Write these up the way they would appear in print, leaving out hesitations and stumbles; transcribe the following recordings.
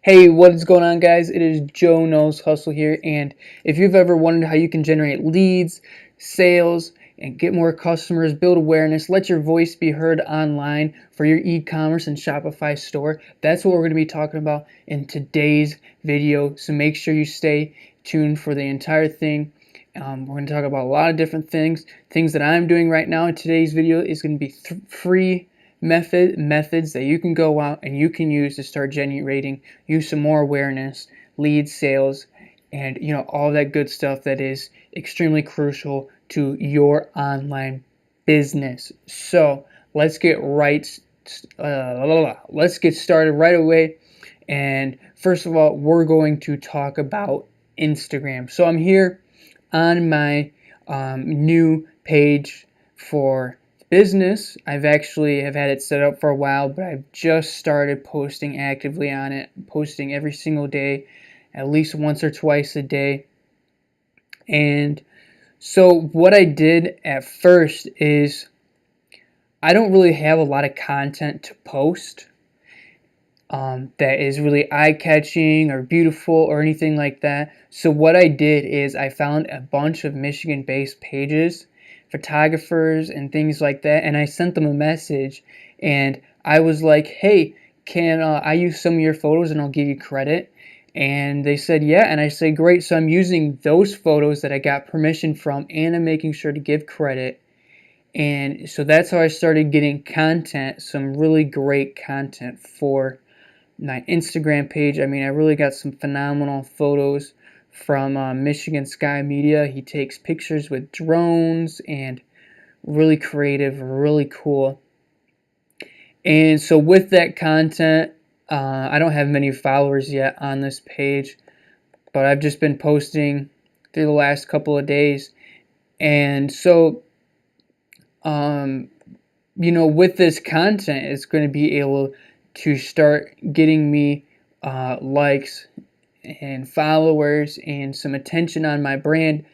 Hey, what is going on, guys? It is Joe Knows Hustle here, and if you've ever wondered how you can generate leads, sales, and get more customers, build awareness, let your voice be heard online for your e-commerce and Shopify store, that's what we're going to be talking about in today's video. So make sure you stay tuned for the entire thing. We're going to talk about a lot of different things that I'm doing right now. In today's video is going to be free methods that you can go out and you can use to start generating some more awareness, leads, sales, and all that good stuff that is extremely crucial to your online business. So let's get started right away. And first of all, we're going to talk about Instagram. So I'm here on my new page for business. I've actually have had it set up for a while, but I've just started posting actively on it, posting every single day, at least once or twice a day. And so what I did at first is I don't really have a lot of content to post that is really eye-catching or beautiful or anything like that. So what I did is I found a bunch of Michigan-based pages, photographers and things like that, and I sent them a message and I was like, hey, can I use some of your photos and I'll give you credit? And they said yeah, and I said great. So I'm using those photos that I got permission from, and I'm making sure to give credit. And so that's how I started getting content, some really great content for my Instagram page. I mean, I really got some phenomenal photos from Michigan Sky Media. He takes pictures with drones and really creative, really cool. And so with that content, I don't have many followers yet on this page, but I've just been posting through the last couple of days. And so, with this content, it's going to be able to start getting me likes and followers and some attention on my brand.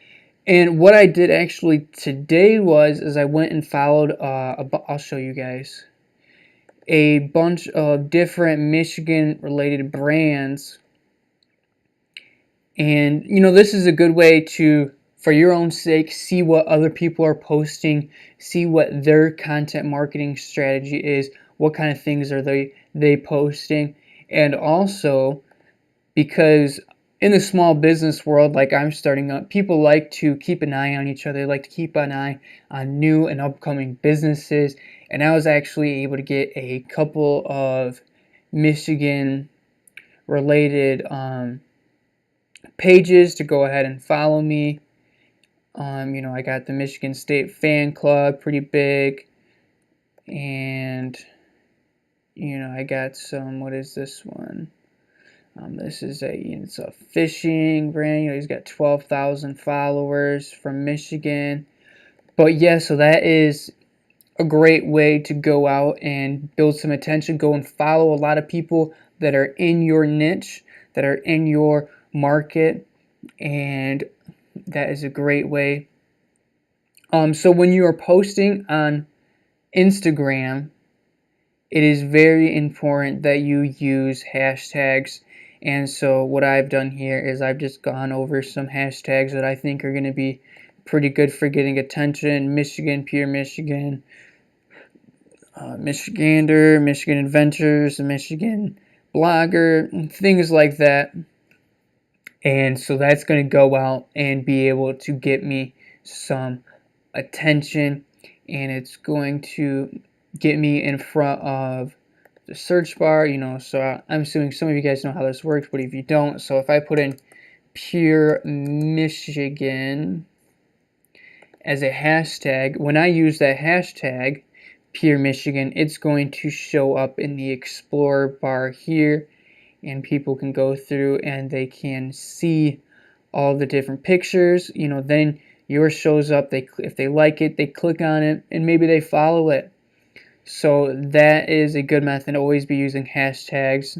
And what I did actually today is I went and followed, I'll show you guys, a bunch of different Michigan related brands. And this is a good way to, for your own sake, see what other people are posting, see what their content marketing strategy is, what kind of things are they posting. And also, because in the small business world, like I'm starting up, people like to keep an eye on each other. They like to keep an eye on new and upcoming businesses. And I was actually able to get a couple of Michigan related pages to go ahead and follow me. I got the Michigan State Fan Club, pretty big. And I got some, what is this one? This is it's a fishing brand. He's got 12,000 followers from Michigan. But yeah, so that is a great way to go out and build some attention. Go and follow a lot of people that are in your niche, that are in your market, and that is a great way. So when you are posting on Instagram, it is very important that you use hashtags. And so what I've done here is I've just gone over some hashtags that I think are going to be pretty good for getting attention. Michigan, Pure Michigan, Michigander, Michigan Adventures, Michigan Blogger, things like that. And so that's going to go out and be able to get me some attention, and it's going to get me in front of the search bar, so I'm assuming some of you guys know how this works, but if you don't, so if I put in Pure Michigan as a hashtag, when I use that hashtag, Pure Michigan, it's going to show up in the Explorer bar here, and people can go through and they can see all the different pictures. Then yours shows up. If they like it, they click on it, and maybe they follow it. So that is a good method. Always be using hashtags.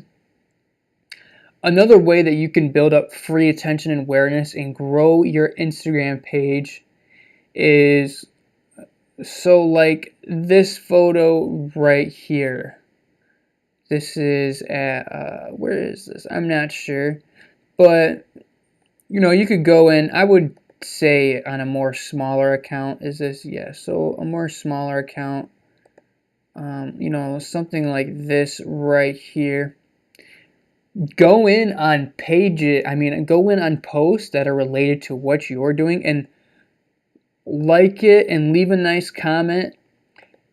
Another way that you can build up free attention and awareness and grow your Instagram page is, so like this photo right here. This is at, where is this? I'm not sure. But, you could go in, I would say on a more smaller account. Is this? Yeah, so a more smaller account, something like this right here. Go in on posts that are related to what you're doing and like it and leave a nice comment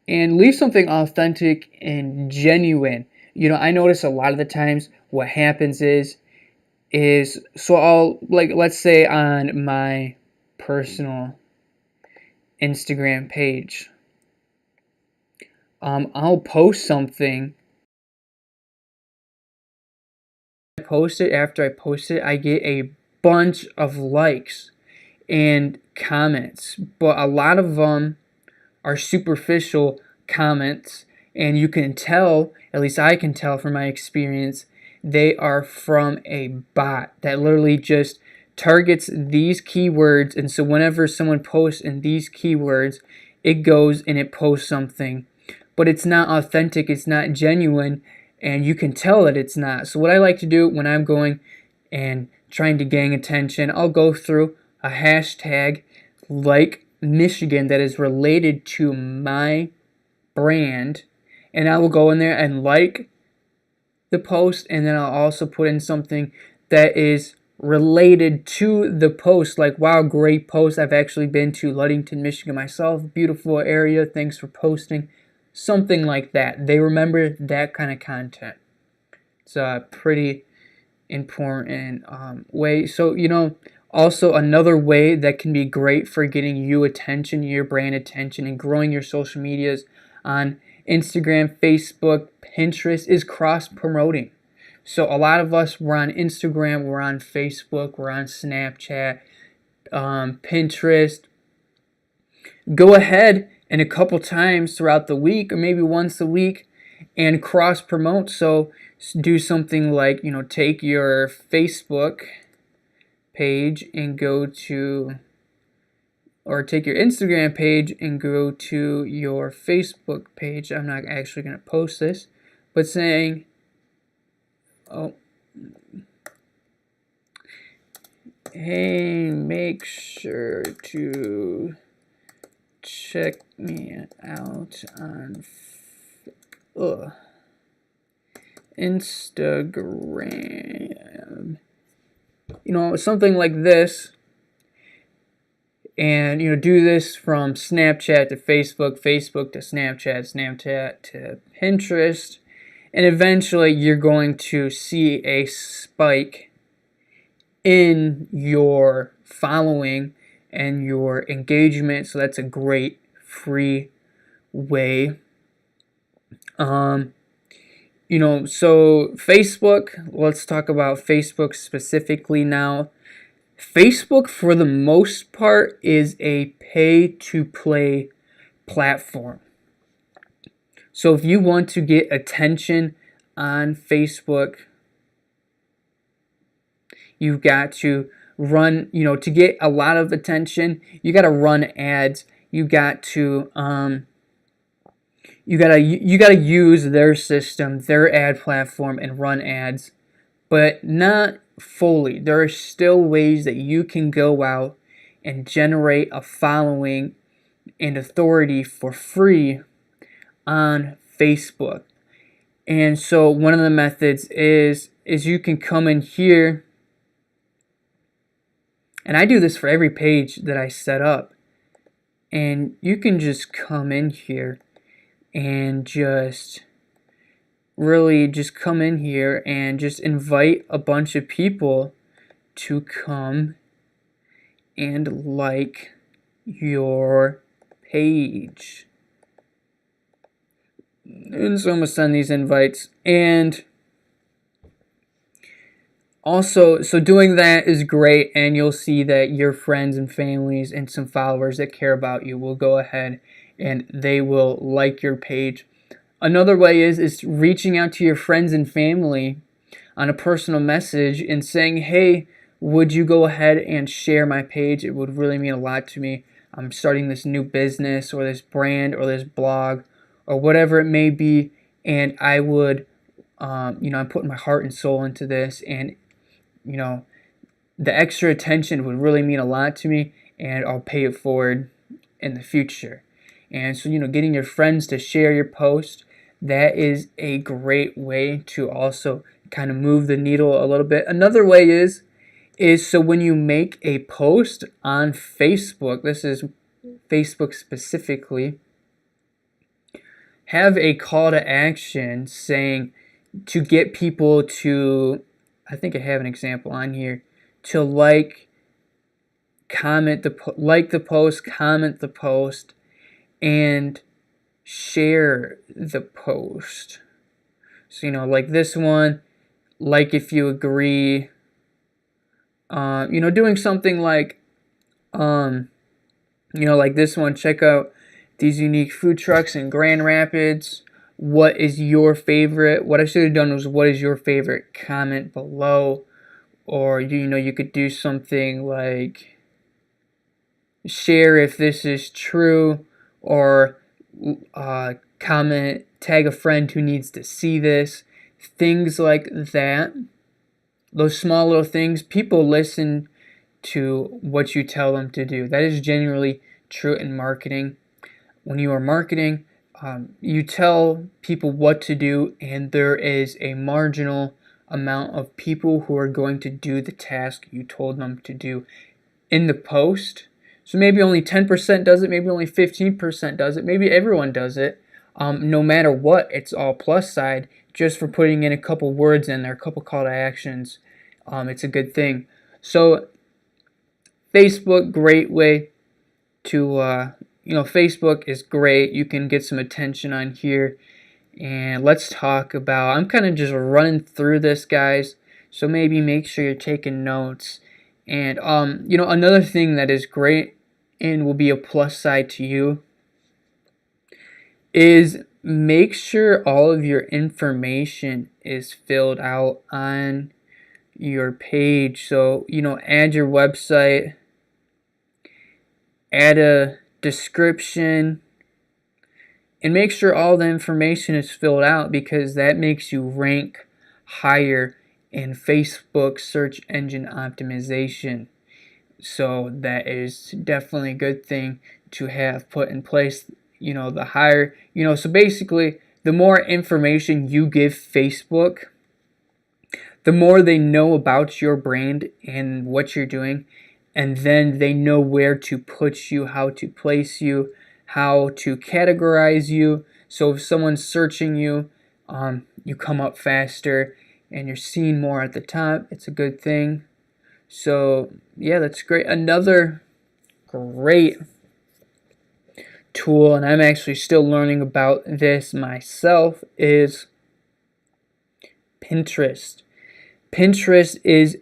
and leave something authentic and genuine. I notice a lot of the times what happens is so I'll, like, let's say on my personal Instagram page, I'll post something. After I post it, I get a bunch of likes and comments, but a lot of them are superficial comments, and you can tell, at least I can tell from my experience, they are from a bot that literally just targets these keywords. And so whenever someone posts in these keywords, it goes and it posts something, but it's not authentic, it's not genuine, and you can tell that it's not. So what I like to do when I'm going and trying to gain attention, I'll go through a hashtag like Michigan that is related to my brand, and I will go in there and like the post, and then I'll also put in something that is related to the post, like, wow, great post, I've actually been to Ludington, Michigan myself, beautiful area, thanks for posting, something like that. They remember that kind of content. It's a pretty important way. So, also another way that can be great for getting you attention, your brand attention, and growing your social medias on Instagram, Facebook, Pinterest is cross-promoting. So a lot of us, we're on Instagram, we're on Facebook, we're on Snapchat, Pinterest. Go ahead and a couple times throughout the week, or maybe once a week, and cross-promote. So do something like, take your Facebook page and go to, or take your Instagram page and go to your Facebook page. I'm not actually going to post this, but saying, hey, make sure to check me out on Instagram. Something like this. And, do this from Snapchat to Facebook, Facebook to Snapchat, Snapchat to Pinterest. And eventually you're going to see a spike in your following and your engagement. So that's a great free way. So Facebook, let's talk about Facebook specifically now. Facebook, for the most part, is a pay-to-play platform. So if you want to get attention on Facebook, you've got to run, to get a lot of attention, you got to run ads. You got to you gotta use their system, their ad platform, and run ads, but not fully. There are still ways that you can go out and generate a following and authority for free on Facebook. And so one of the methods is you can come in here, and I do this for every page that I set up, and you can just come in here and just come in here and just invite a bunch of people to come and like your page. And so I'm going to send these invites. And also, so doing that is great, and you'll see that your friends and families and some followers that care about you will go ahead and they will like your page. Another way is reaching out to your friends and family on a personal message and saying, hey, would you go ahead and share my page? It would really mean a lot to me. I'm starting this new business or this brand or this blog or whatever it may be, and I would I'm putting my heart and soul into this, and the extra attention would really mean a lot to me, and I'll pay it forward in the future. And so, getting your friends to share your post, that is a great way to also kind of move the needle a little bit. Another way is so when you make a post on Facebook, this is Facebook specifically, have a call to action saying to get people to, I think I have an example on here, to comment the post, comment the post, and share the post. So like this one, like if you agree, doing something like like this one, check out these unique food trucks in Grand Rapids. What is your favorite? What I should have done was, what is your favorite? Comment below. Or you could do something like share if this is true, or comment, tag a friend who needs to see this. Things like that. Those small little things, people listen to what you tell them to do. That is generally true in marketing. When you are marketing, you tell people what to do, and there is a marginal amount of people who are going to do the task you told them to do in the post. So maybe only 10% does it, maybe only 15% does it, maybe everyone does it. No matter what, it's all plus side just for putting in a couple words in there, a couple call to actions. It's a good thing. So Facebook, great way to, Facebook is great. You can get some attention on here. And let's talk about, I'm kind of just running through this, guys, so maybe make sure you're taking notes. And another thing that is great and will be a plus side to you is make sure all of your information is filled out on your page. So add your website, add a description, and make sure all the information is filled out, because that makes you rank higher in Facebook search engine optimization. So that is definitely a good thing to have put in place. The higher, so basically the more information you give Facebook, the more they know about your brand and what you're doing, and then they know where to put you, how to place you, how to categorize you. So if someone's searching you, you come up faster and you're seen more at the top. It's a good thing. So yeah, that's great. Another great tool, and I'm actually still learning about this myself, is Pinterest. Pinterest is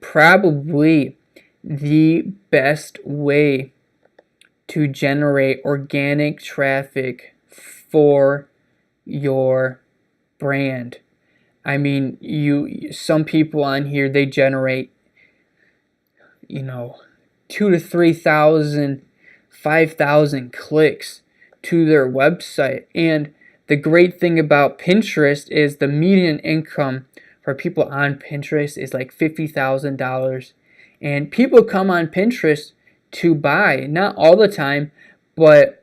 probably the best way to generate organic traffic for your brand. I mean, some people on here, they generate 2,000 to 3,000, 5,000 clicks to their website. And the great thing about Pinterest is the median income for people on Pinterest is like $50,000. And people come on Pinterest to buy, not all the time, but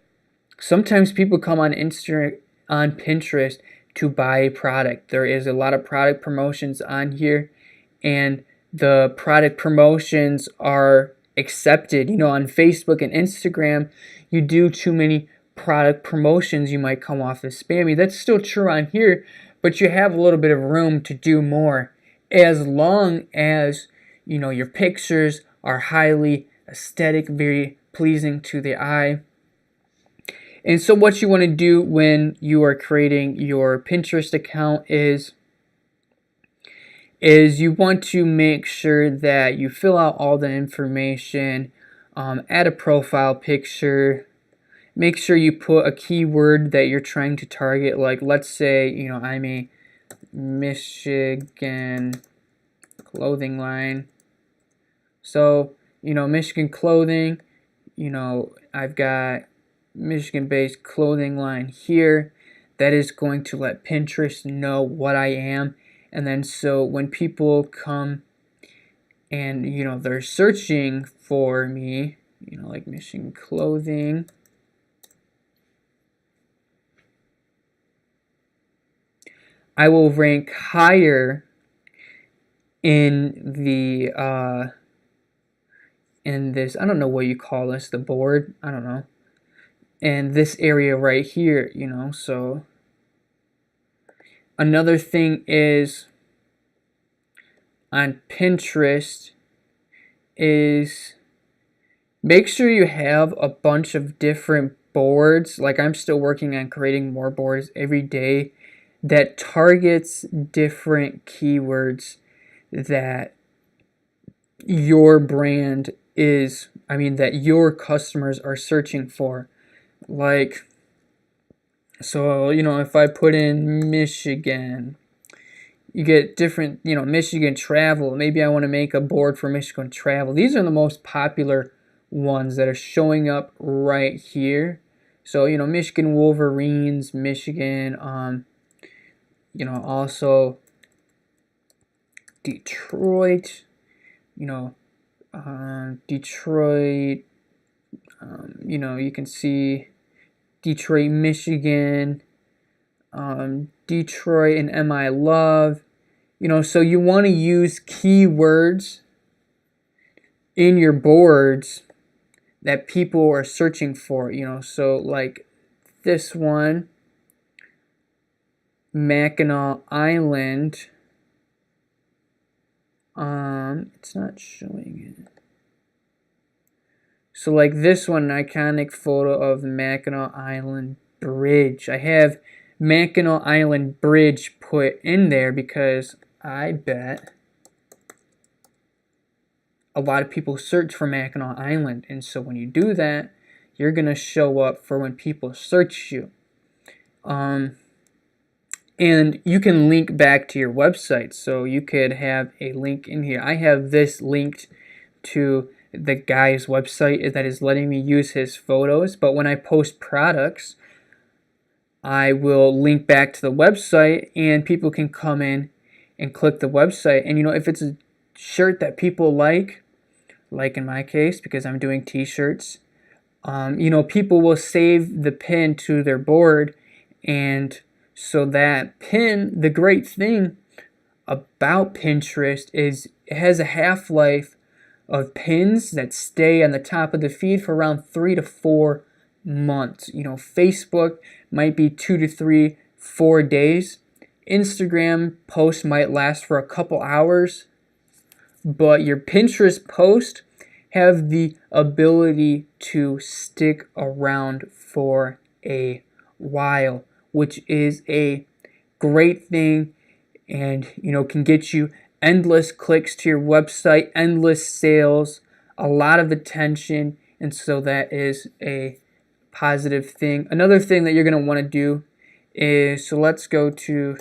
sometimes people come on Pinterest to buy a product. There is a lot of product promotions on here, and the product promotions are accepted. On Facebook and Instagram, you do too many product promotions, you might come off as spammy. That's still true on here, but you have a little bit of room to do more, as long as your pictures are highly aesthetic, very pleasing to the eye. And so what you want to do when you are creating your Pinterest account is you want to make sure that you fill out all the information, add a profile picture, make sure you put a keyword that you're trying to target. Like, let's say, I'm a Michigan clothing line. So, Michigan clothing, I've got Michigan-based clothing line here. that is going to let Pinterest know what I am. And then so when people come and, they're searching for me, like Michigan clothing, I will rank higher in the in this, I don't know what you call this, the board, I don't know, and this area right here, so another thing is on Pinterest is make sure you have a bunch of different boards. Like I'm still working on creating more boards every day that targets different keywords that your brand is, that your customers are searching for. Like, so, if I put in Michigan, you get different, Michigan travel. Maybe I want to make a board for Michigan travel. These are the most popular ones that are showing up right here. So, Michigan Wolverines, Michigan, also Detroit, Detroit, you can see Detroit, Michigan, Detroit and MI Love, so you want to use keywords in your boards that people are searching for, so like this one, Mackinac Island, it's not showing it. So like this one, an iconic photo of Mackinac Island Bridge. I have Mackinac Island Bridge put in there because I bet a lot of people search for Mackinac Island. And so when you do that, you're going to show up for when people search you. And you can link back to your website. So you could have a link in here. I have this linked to the guy's website that is letting me use his photos. But when I post products, I will link back to the website and people can come in and click the website. And if it's a shirt that people like in my case, because I'm doing t-shirts, people will save the pin to their board. And so that pin, the great thing about Pinterest is it has a half-life of pins that stay on the top of the feed for around 3 to 4 months. Facebook might be 2 to 3, 4 days. Instagram posts might last for a couple hours, but your Pinterest post have the ability to stick around for a while, which is a great thing, and can get you endless clicks to your website, endless sales, a lot of attention, and so that is a positive thing. Another thing that you're going to want to do is, so let's go to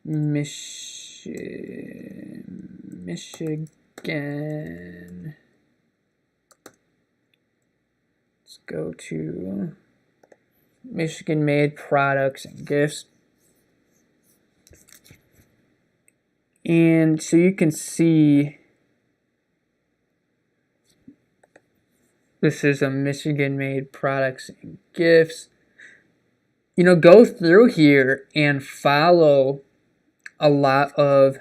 Michigan. Let's go to Michigan made products and gifts. And so you can see this is a Michigan made products and gifts. Go through here and follow a lot of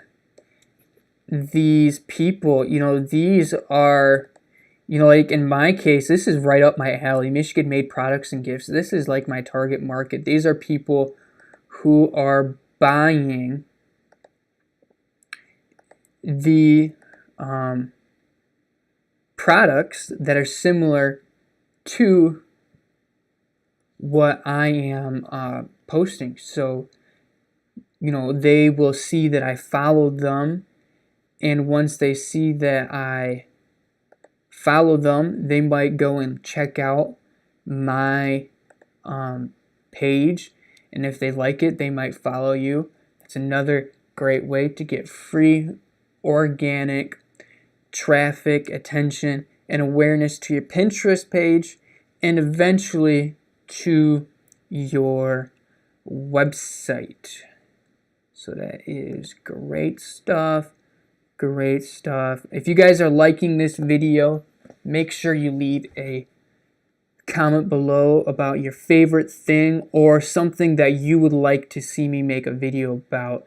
these people. These are, like in my case, this is right up my alley. Michigan made products and gifts. This is like my target market. These are people who are buying the products that are similar to what I am posting. So, they will see that I followed them, and once they see that I follow them, they might go and check out my page, and if they like it, they might follow you. It's another great way to get free organic traffic, attention, and awareness to your Pinterest page, and eventually to your website. So that is great stuff. Great stuff. If you guys are liking this video, make sure you leave a comment below about your favorite thing or something that you would like to see me make a video about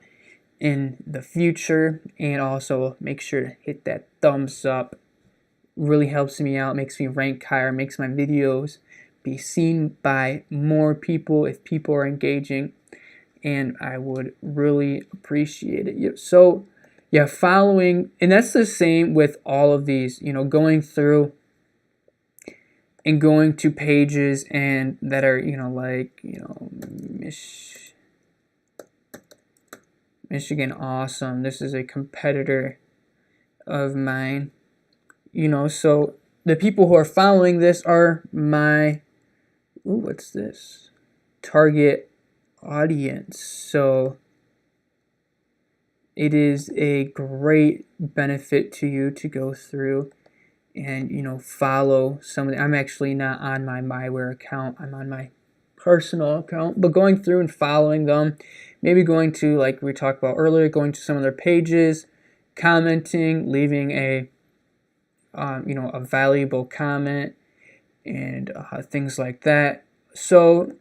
in the future. And also make sure to hit that thumbs up. Really helps me out, makes me rank higher, makes my videos be seen by more people if people are engaging, and I would really appreciate it. So yeah, following, and that's the same with all of these, going through and going to pages and that are, Michigan Awesome. This is a competitor of mine. So the people who are following this are my, what's this? Target audience. So it is a great benefit to you to go through and, follow somebody. I'm actually not on my MyWare account. I'm on my personal account, but going through and following them, maybe going to, like we talked about earlier, going to some of their pages, commenting, leaving a a valuable comment and things like that. So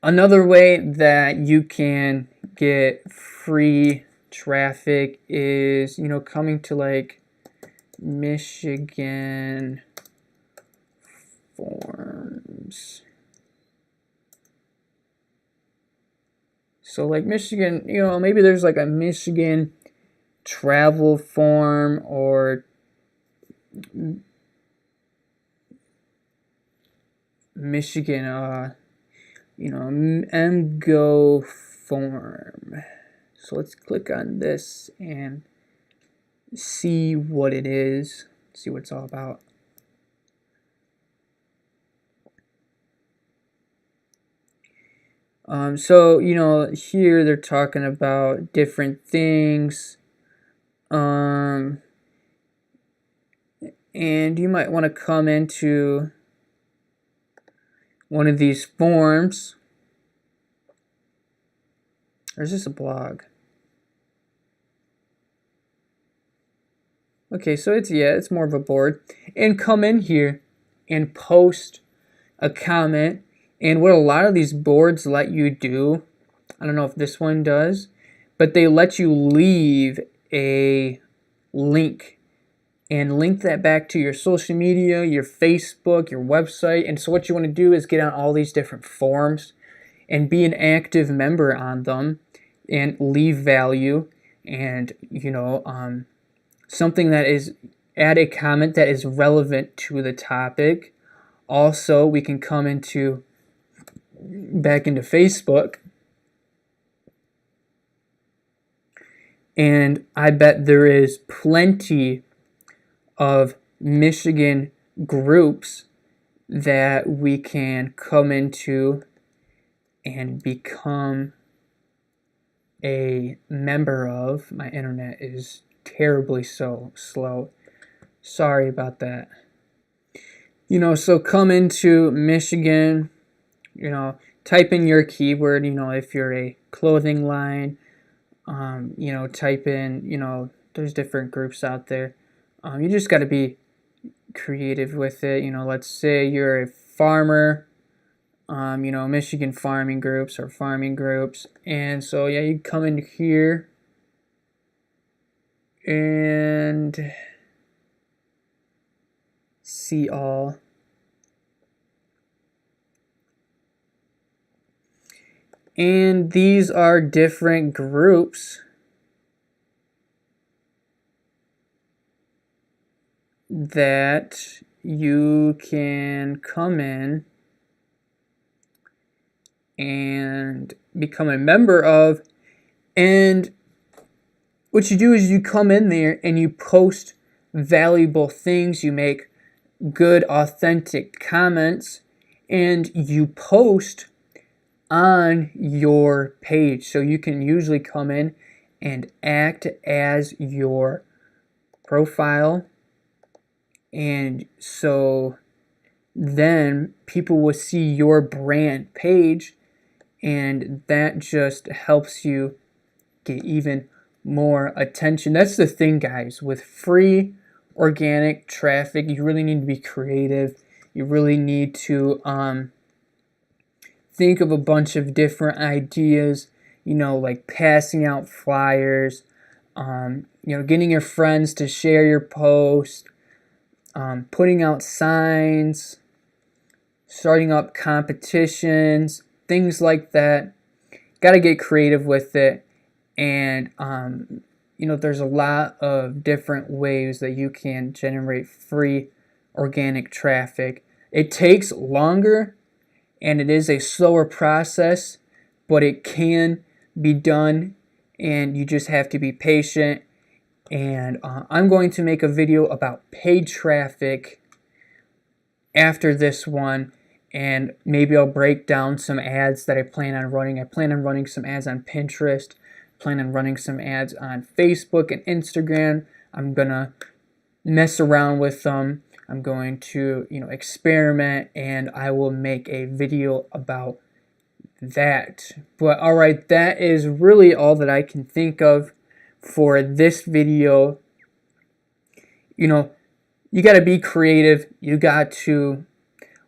another way that you can get free traffic is, coming to like Michigan forums. So like Michigan, maybe there's like a Michigan travel forum or Michigan, MGO form. So let's click on this and see what it is, see what it's all about. So, here they're talking about different things. And you might want to come into one of these forms. Or is this a blog? Okay, so it's more of a board. And come in here and post a comment. And what a lot of these boards let you do, I don't know if this one does, but they let you leave a link and link that back to your social media, your Facebook, your website. And so what you want to do is get on all these different forums and be an active member on them and leave value and, something that is, add a comment that is relevant to the topic. Also, we can come back into Facebook, and I bet there is plenty of Michigan groups that we can come into and become a member of. My internet is terribly slow. Sorry about that. So come into Michigan, type in your keyword, if you're a clothing line, type in, there's different groups out there. You just got to be creative with it. Let's say you're a farmer, Michigan farming groups or farming groups. And so, yeah, you come in here and see all. And these are different groups that you can come in and become a member of. And what you do is you come in there and you post valuable things, you make good authentic comments, and you post on your page. So you can usually come in and act as your profile. And so then people will see your brand page, and that just helps you get even more attention. That's the thing, guys. With free organic traffic, you really need to be creative. You really need to think of a bunch of different ideas, like passing out flyers, getting your friends to share your post, putting out signs, starting up competitions, things like that. Got to get creative with it. And, there's a lot of different ways that you can generate free organic traffic. It takes longer and it is a slower process, but it can be done, and you just have to be patient. And I'm going to make a video about paid traffic after this one, and maybe I'll break down some ads that I plan on running. I plan on running some ads on Pinterest, plan on running some ads on Facebook and Instagram. I'm gonna mess around with them. I'm going to, experiment, and I will make a video about that. But all right, that is really all that I can think of for this video. You got to be creative. You got to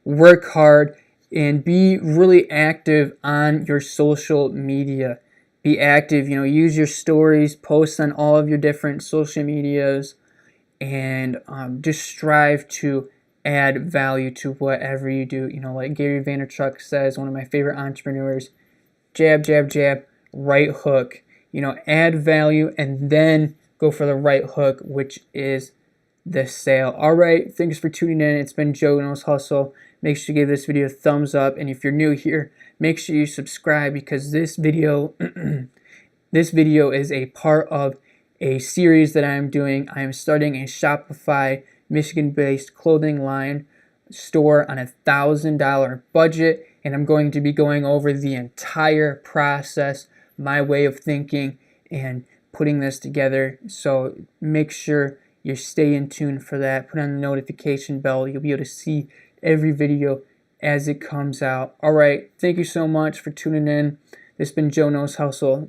work hard and be really active on your social media. Be active, use your stories, post on all of your different social medias, and just strive to add value to whatever you do. Like Gary Vaynerchuk says, one of my favorite entrepreneurs, jab, jab, jab, right hook. Add value and then go for the right hook, which is the sale. All right, thanks for tuning in. It's been Joe Knows Hustle. Make sure you give this video a thumbs up, and if you're new here, make sure you subscribe, because this video this video is a part of a series that I am doing. I am starting a Shopify Michigan-based clothing line store on $1,000 budget, and I'm going to be going over the entire process, my way of thinking, and putting this together. So make sure you stay in tune for that. Put on the notification bell. You'll be able to see every video as it comes out. All right, thank you so much for tuning in. This has been Joe Knows Hustle.